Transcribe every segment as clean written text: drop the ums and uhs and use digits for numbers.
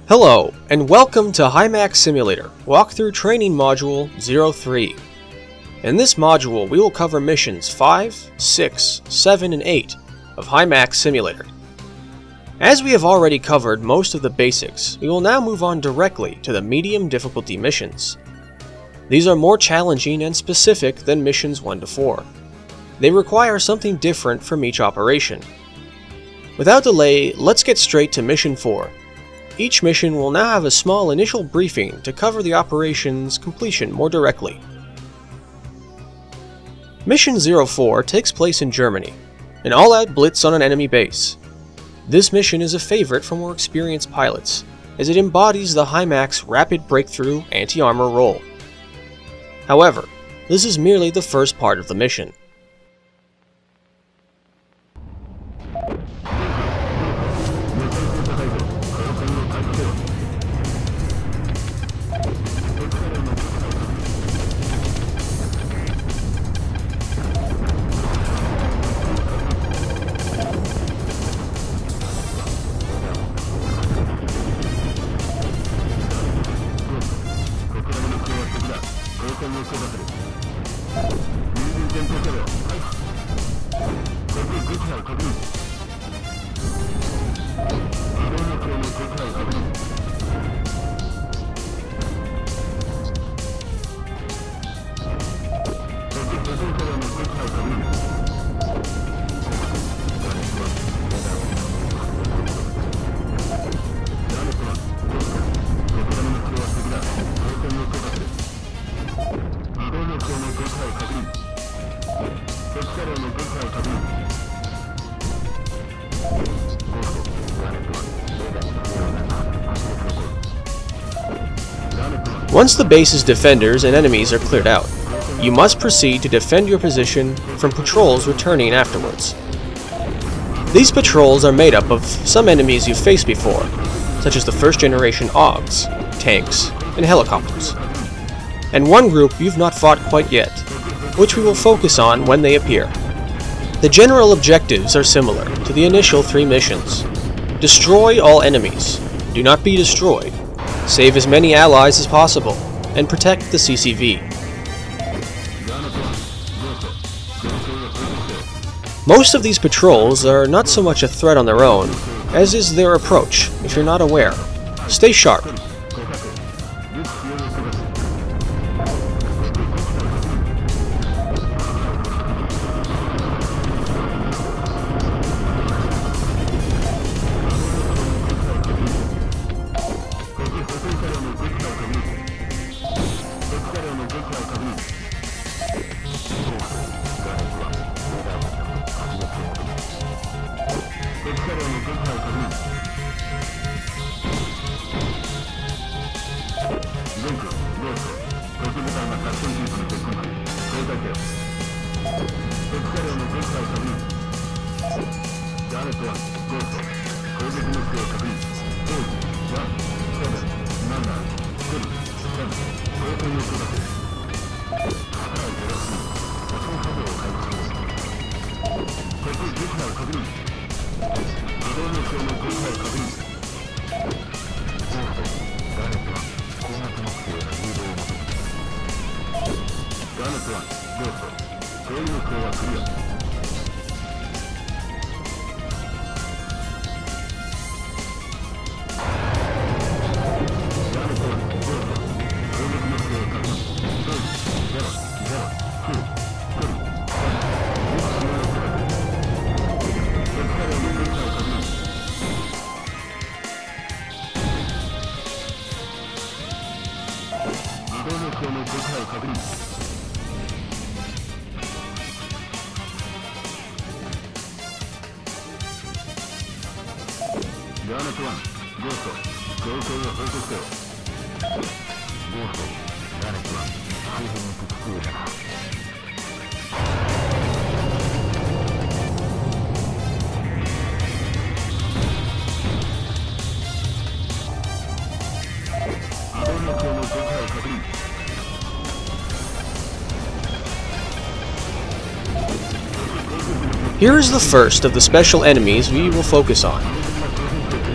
Hello, and welcome to HiMax Simulator, Walkthrough Training Module 03. In this module, we will cover missions 5, 6, 7, and 8 of HiMax Simulator. As we have already covered most of the basics, we will now move on directly to the medium difficulty missions. These are more challenging and specific than missions 1 to 4. They require something different from each operation. Without delay, let's get straight to mission 4. Each mission will now have a small initial briefing to cover the operation's completion more directly. Mission 04 takes place in Germany, an all-out blitz on an enemy base. This mission is a favorite for more experienced pilots, as it embodies the HiMax Rapid Breakthrough anti-armor role. However, this is merely the first part of the mission. Once the base's defenders and enemies are cleared out, you must proceed to defend your position from patrols returning afterwards. These patrols are made up of some enemies you've faced before, such as the first-generation AUGs, tanks, and helicopters, and one group you've not fought quite yet, which we will focus on when they appear. The general objectives are similar to the initial 3 missions. Destroy all enemies, do not be destroyed, save as many allies as possible, and protect the CCV. Most of these patrols are not so much a threat on their own, as is their approach if you're not aware. Stay sharp. Here is the first of the special enemies we will focus on.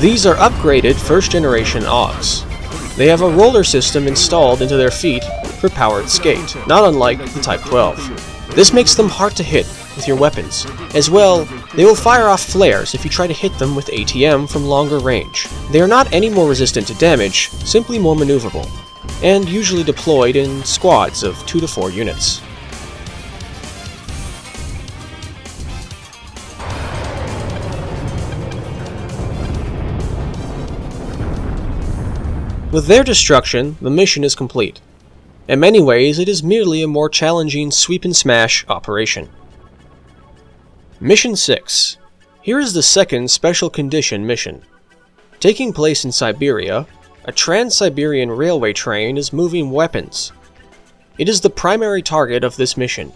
These are upgraded first-generation AUGs. They have a roller system installed into their feet for powered skate, not unlike the Type 12. This makes them hard to hit with your weapons. As well, they will fire off flares if you try to hit them with ATM from longer range. They are not any more resistant to damage, simply more maneuverable, and usually deployed in squads of 2 to 4 units. With their destruction, the mission is complete. In many ways, it is merely a more challenging sweep-and-smash operation. Mission 6. Here is the second Special Condition mission. Taking place in Siberia, a Trans-Siberian railway train is moving weapons. It is the primary target of this mission.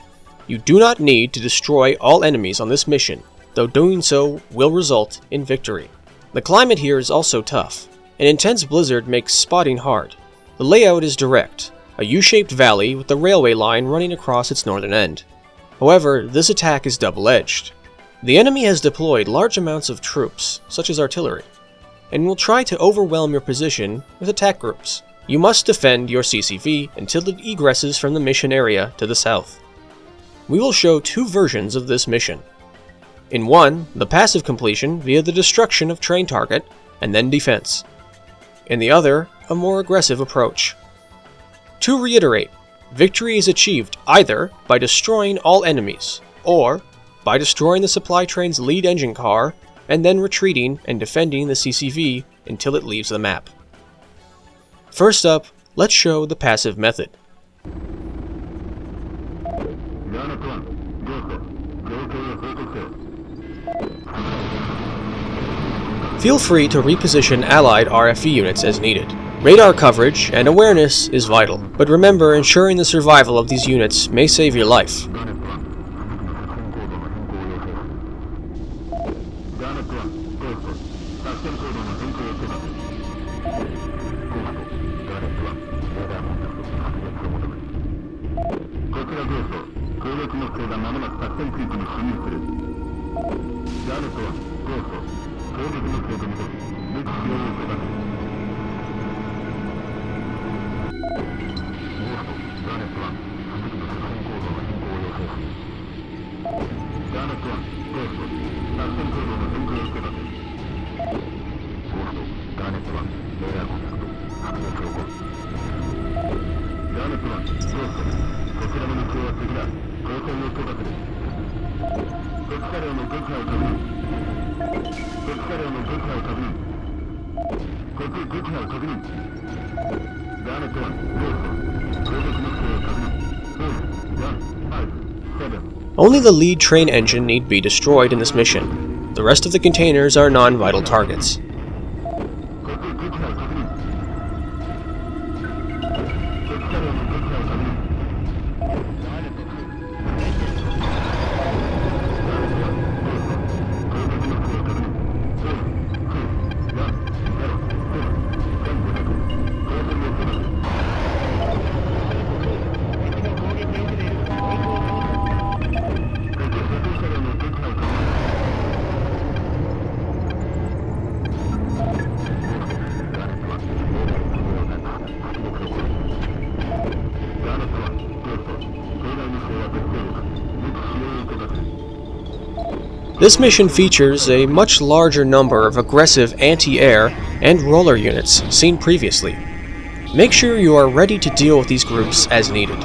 You do not need to destroy all enemies on this mission, though doing so will result in victory. The climate here is also tough. An intense blizzard makes spotting hard. The layout is direct, a U-shaped valley with the railway line running across its northern end. However, this attack is double-edged. The enemy has deployed large amounts of troops, such as artillery, and will try to overwhelm your position with attack groups. You must defend your CCV until it egresses from the mission area to the south. We will show 2 versions of this mission. In one, the passive completion via the destruction of train target, and then defense. In the other, a more aggressive approach. To reiterate, victory is achieved either by destroying all enemies, or by destroying the supply train's lead engine car, and then retreating and defending the CCV until it leaves the map. First up, let's show the passive method. Feel free to reposition allied RFE units as needed. Radar coverage and awareness is vital, but remember, ensuring the survival of these units may save your life. Only the lead train engine need be destroyed in this mission. The rest of the containers are non-vital targets. This mission features a much larger number of aggressive anti-air and roller units seen previously. Make sure you are ready to deal with these groups as needed.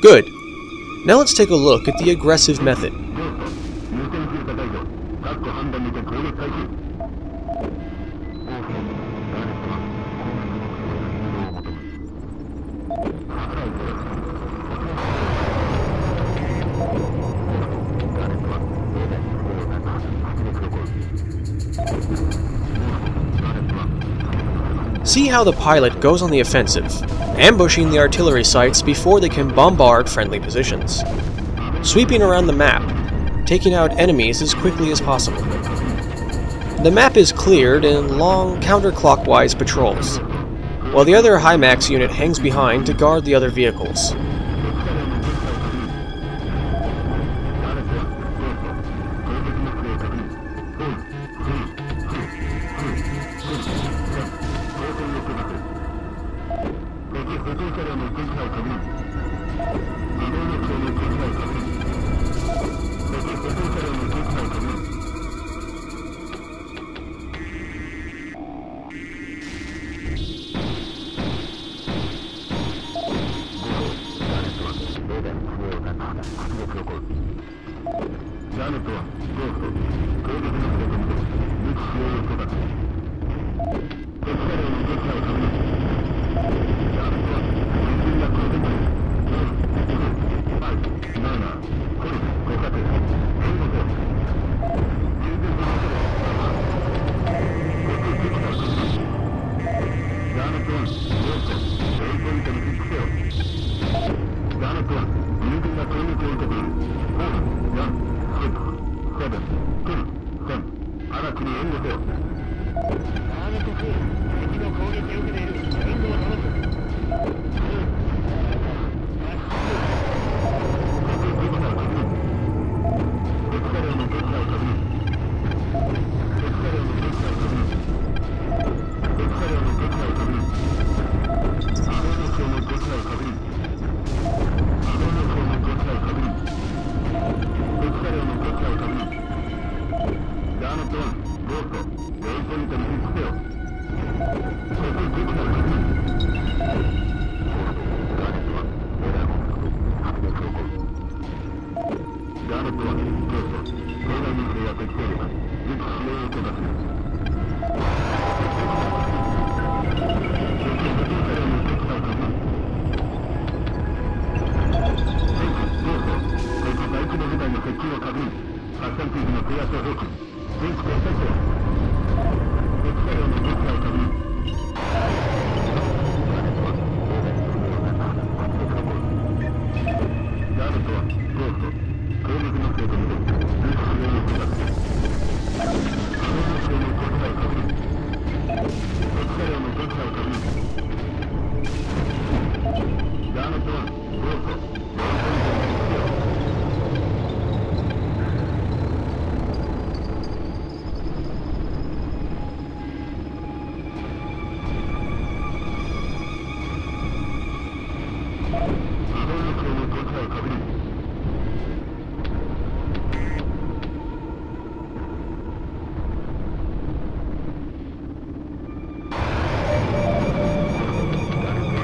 Good. Now let's take a look at the aggressive method. See how the pilot goes on the offensive, ambushing the artillery sites before they can bombard friendly positions, sweeping around the map, taking out enemies as quickly as possible. The map is cleared in long counterclockwise patrols, while the other HIMAX unit hangs behind to guard the other vehicles.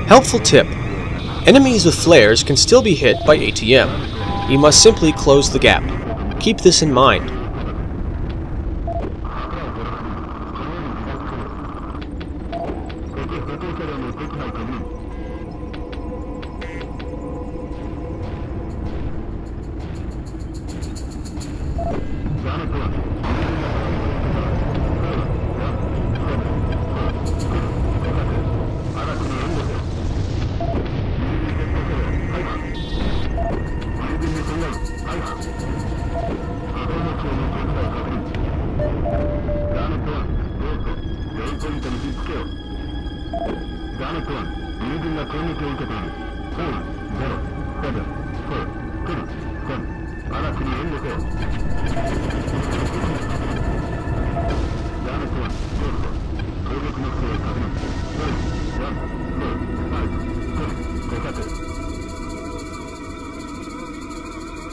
Helpful tip: enemies with flares can still be hit by ATM. You must simply close the gap. Keep this in mind.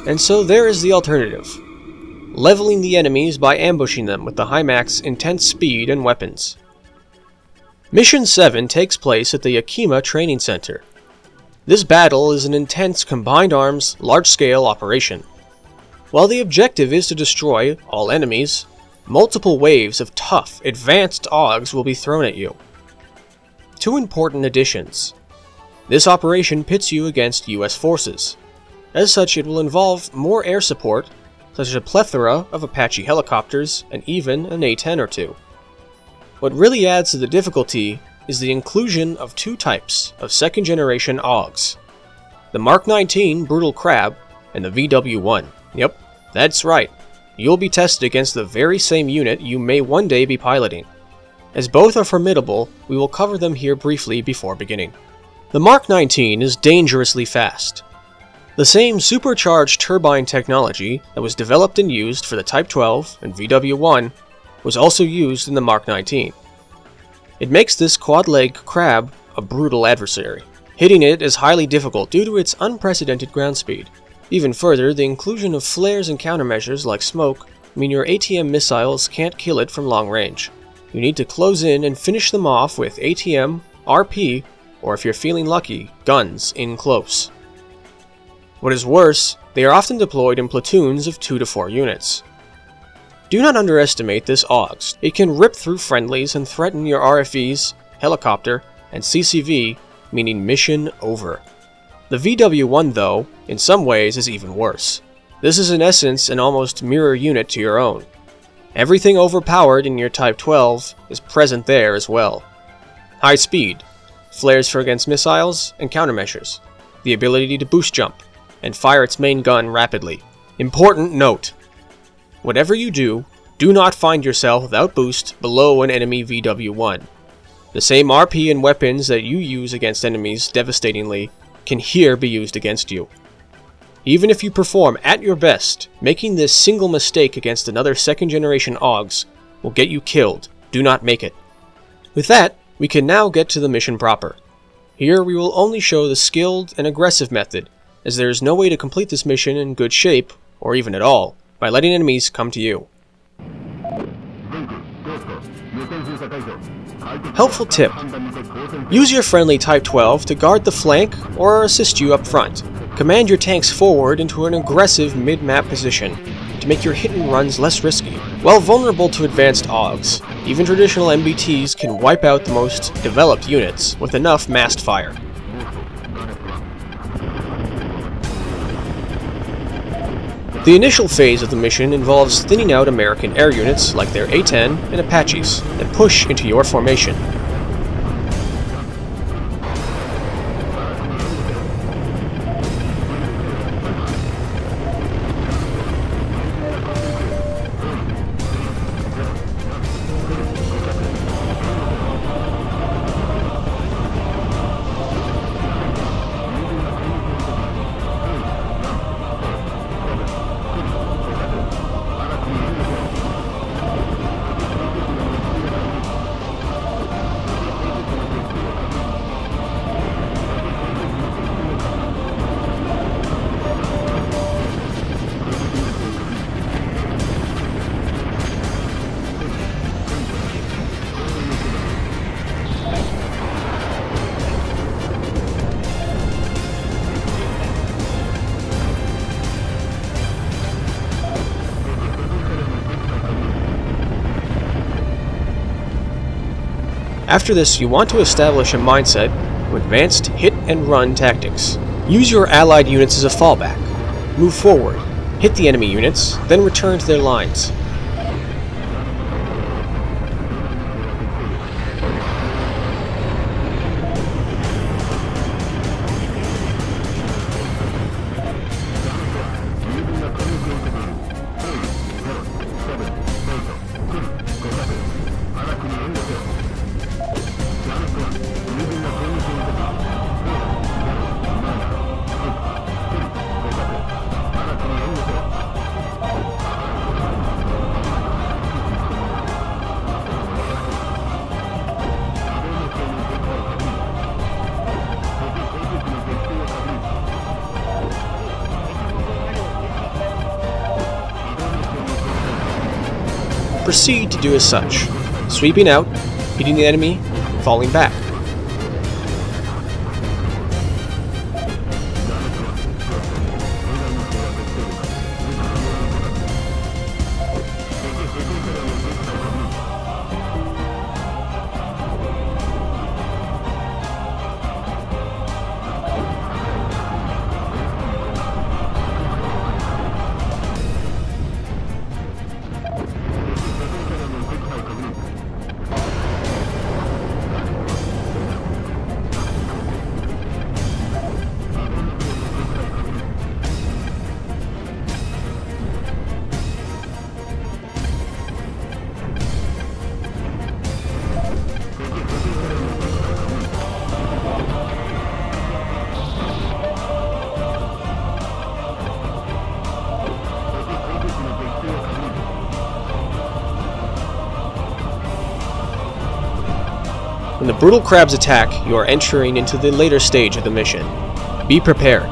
And so there is the alternative: leveling the enemies by ambushing them with the Hymax intense speed and weapons. Mission 7 takes place at the Yakima Training Center. This battle is an intense combined arms, large-scale operation. While the objective is to destroy all enemies, multiple waves of tough, advanced AUGs will be thrown at you. Two important additions. This operation pits you against US forces. As such, it will involve more air support, such as a plethora of Apache helicopters and even an A-10 or two. What really adds to the difficulty is the inclusion of two types of second-generation AUGs: the Mark 19 Brutal Crab and the VW-1. Yep, that's right. You'll be tested against the very same unit you may one day be piloting. As both are formidable, we will cover them here briefly before beginning. The Mark 19 is dangerously fast. The same supercharged turbine technology that was developed and used for the Type 12 and VW-1 was also used in the Mark 19. It makes this quad-leg crab a brutal adversary. Hitting it is highly difficult due to its unprecedented ground speed. Even further, the inclusion of flares and countermeasures like smoke mean your ATM missiles can't kill it from long range. You need to close in and finish them off with ATM, RP, or if you're feeling lucky, guns in close. What is worse, they are often deployed in platoons of 2 to 4 units. Do not underestimate this AUGs. It can rip through friendlies and threaten your RFEs, helicopter, and CCV, meaning mission over. The VW-1, though, in some ways is even worse. This is in essence an almost mirror unit to your own. Everything overpowered in your Type 12 is present there as well. High speed, flares for against missiles, and countermeasures, the ability to boost jump, and fire its main gun rapidly. Important note: whatever you do, do not find yourself without boost below an enemy VW-1. The same RP and weapons that you use against enemies devastatingly can here be used against you. Even if you perform at your best, making this single mistake against another second-generation AUGs will get you killed. Do not make it. With that, we can now get to the mission proper. Here we will only show the skilled and aggressive method, as there is no way to complete this mission in good shape, or even at all, by letting enemies come to you. Helpful tip: use your friendly Type 12 to guard the flank or assist you up front. Command your tanks forward into an aggressive mid-map position to make your hit and runs less risky. While vulnerable to advanced AUGs, even traditional MBTs can wipe out the most developed units with enough massed fire. The initial phase of the mission involves thinning out American air units like their A-10 and Apaches that push into your formation. After this, you want to establish a mindset of advanced hit-and-run tactics. Use your allied units as a fallback. Move forward, hit the enemy units, then return to their lines. Proceed to do as such, sweeping out, hitting the enemy, falling back. When the brutal crabs attack, you are entering into the later stage of the mission. Be prepared.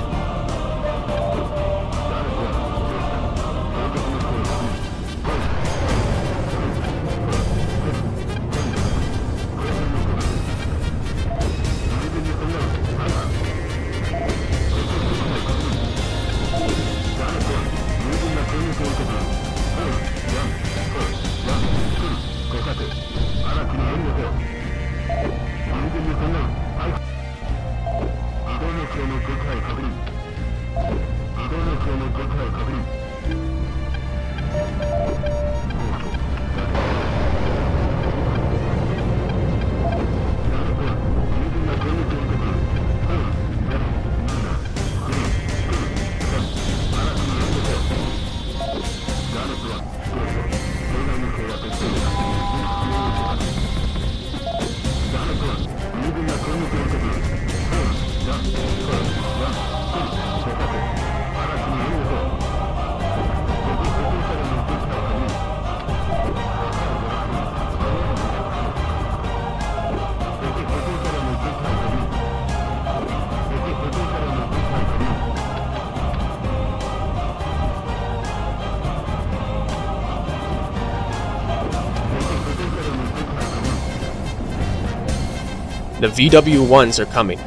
The VW-1s are coming.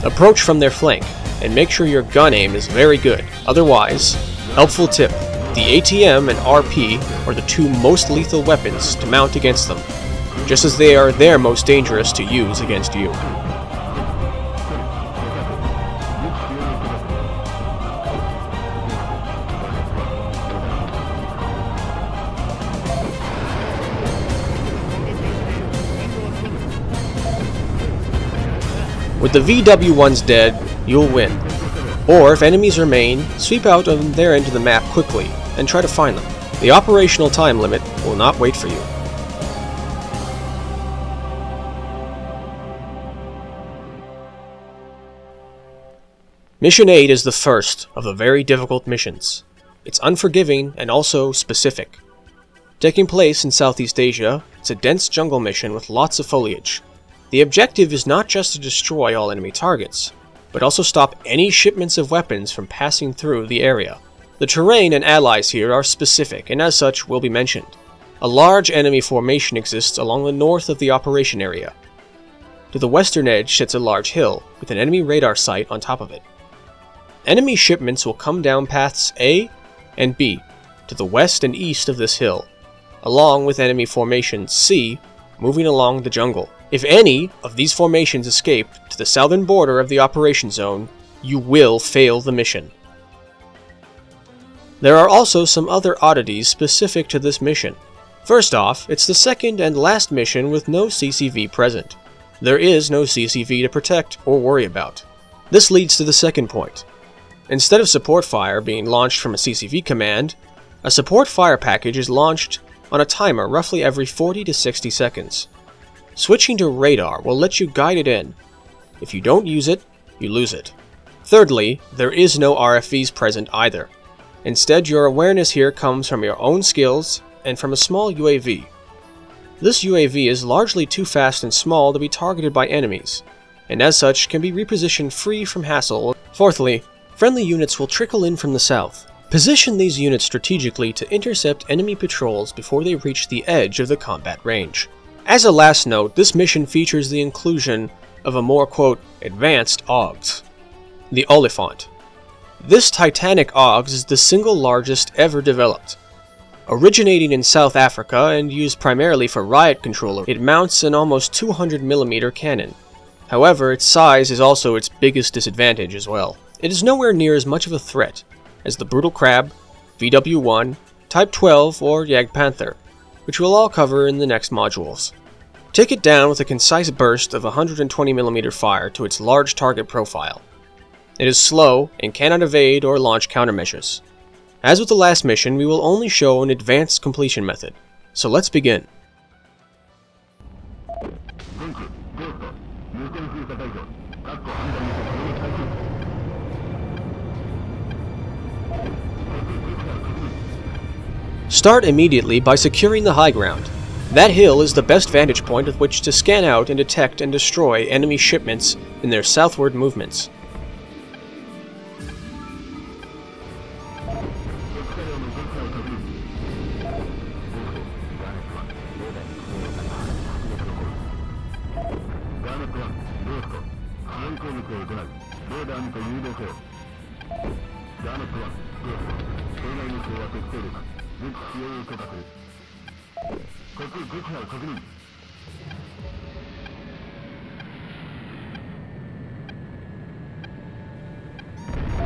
Approach from their flank, and make sure your gun aim is very good. Otherwise, helpful tip, the ATM and RP are the two most lethal weapons to mount against them, just as they are their most dangerous to use against you. With the VW-1s dead, you'll win. Or if enemies remain, sweep out on their end of the map quickly and try to find them. The operational time limit will not wait for you. Mission 8 is the first of the very difficult missions. It's unforgiving and also specific. Taking place in Southeast Asia, it's a dense jungle mission with lots of foliage. The objective is not just to destroy all enemy targets, but also stop any shipments of weapons from passing through the area. The terrain and allies here are specific, and as such will be mentioned. A large enemy formation exists along the north of the operation area. To the western edge sits a large hill, with an enemy radar site on top of it. Enemy shipments will come down paths A and B, to the west and east of this hill, along with enemy formation C, moving along the jungle. If any of these formations escape to the southern border of the operation zone, you will fail the mission. There are also some other oddities specific to this mission. First off, it's the second and last mission with no CCV present. There is no CCV to protect or worry about. This leads to the second point. Instead of support fire being launched from a CCV command, a support fire package is launched on a timer roughly every 40 to 60 seconds. Switching to radar will let you guide it in. If you don't use it, you lose it. Thirdly, there is no RFVs present either. Instead, your awareness here comes from your own skills and from a small UAV. This UAV is largely too fast and small to be targeted by enemies, and as such can be repositioned free from hassle. Fourthly, friendly units will trickle in from the south. Position these units strategically to intercept enemy patrols before they reach the edge of the combat range. As a last note, this mission features the inclusion of a more, quote, advanced AUGS, the Oliphant. This Titanic AUGS is the single largest ever developed. Originating in South Africa and used primarily for riot control, it mounts an almost 200mm cannon. However, its size is also its biggest disadvantage as well. It is nowhere near as much of a threat as the Brutal Crab, VW-1, Type 12, or Jagdpanther, which we'll all cover in the next modules. Take it down with a concise burst of 120mm fire to its large target profile. It is slow and cannot evade or launch countermeasures. As with the last mission, we will only show an advanced completion method, so let's begin. Start immediately by securing the high ground. That hill is the best vantage point with which to scan out and detect and destroy enemy shipments in their southward movements.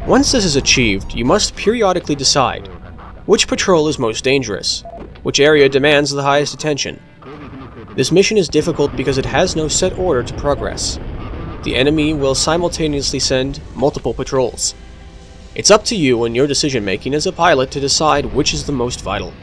Once this is achieved, you must periodically decide which patrol is most dangerous, which area demands the highest attention. This mission is difficult because it has no set order to progress. The enemy will simultaneously send multiple patrols. It's up to you and your decision making as a pilot to decide which is the most vital.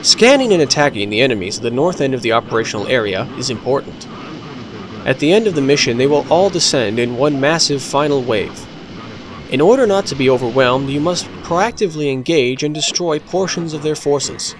Scanning and attacking the enemies at the north end of the operational area is important. At the end of the mission, they will all descend in one massive final wave. In order not to be overwhelmed, you must proactively engage and destroy portions of their forces.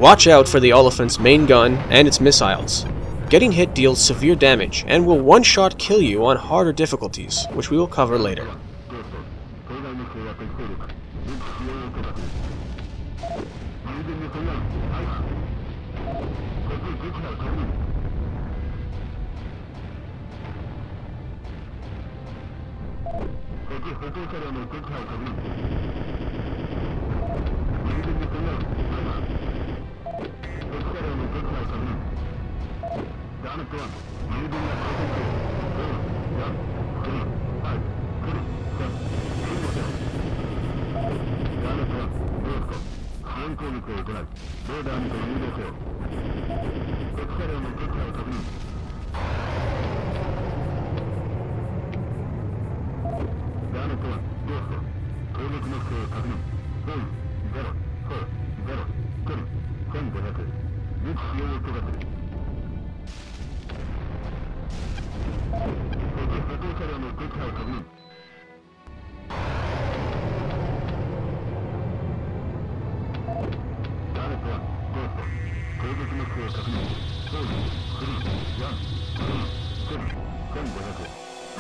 Watch out for the Oliphant's main gun and its missiles. Getting hit deals severe damage and will one-shot kill you on harder difficulties, which we will cover later.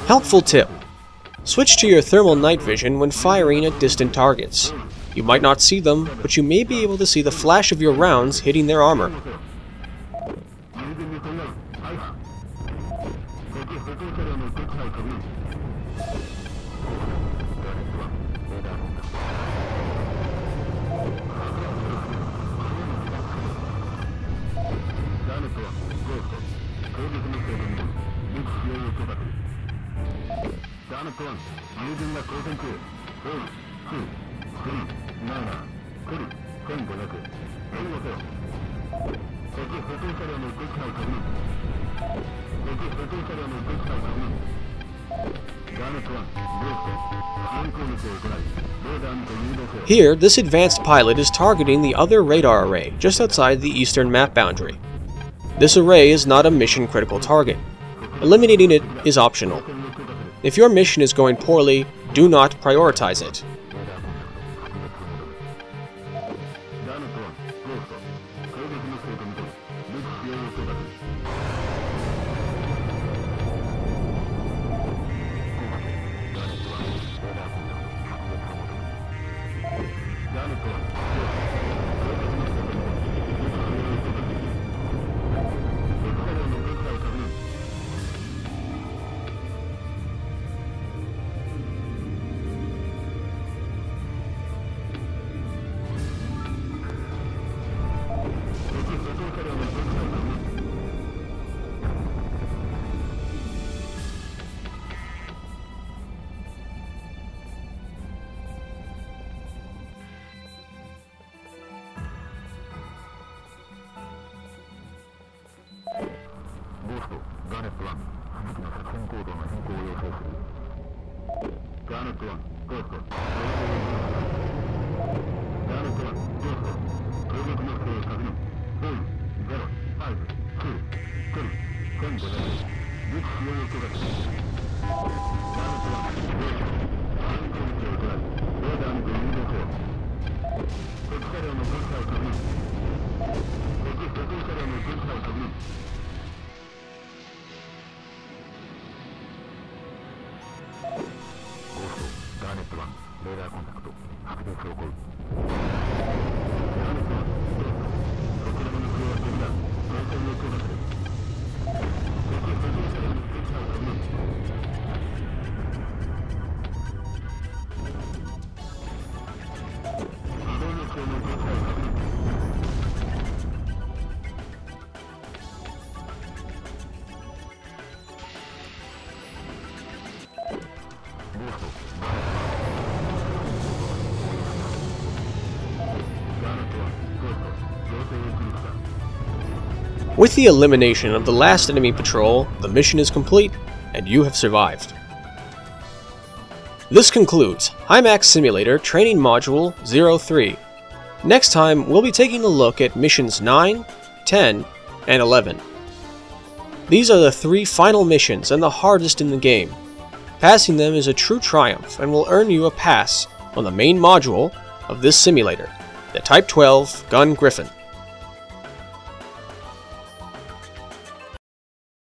Helpful tip. Switch to your thermal night vision when firing at distant targets. You might not see them, but you may be able to see the flash of your rounds hitting their armor. Here, this advanced pilot is targeting the other radar array just outside the eastern map boundary. This array is not a mission-critical target. Eliminating it is optional. If your mission is going poorly, do not prioritize it. With the elimination of the last enemy patrol, the mission is complete, and you have survived. This concludes HIMAX Simulator Training Module 03. Next time, we'll be taking a look at missions 9, 10, and 11. These are the 3 final missions and the hardest in the game. Passing them is a true triumph and will earn you a pass on the main module of this simulator, the Type 12 Gungriffon.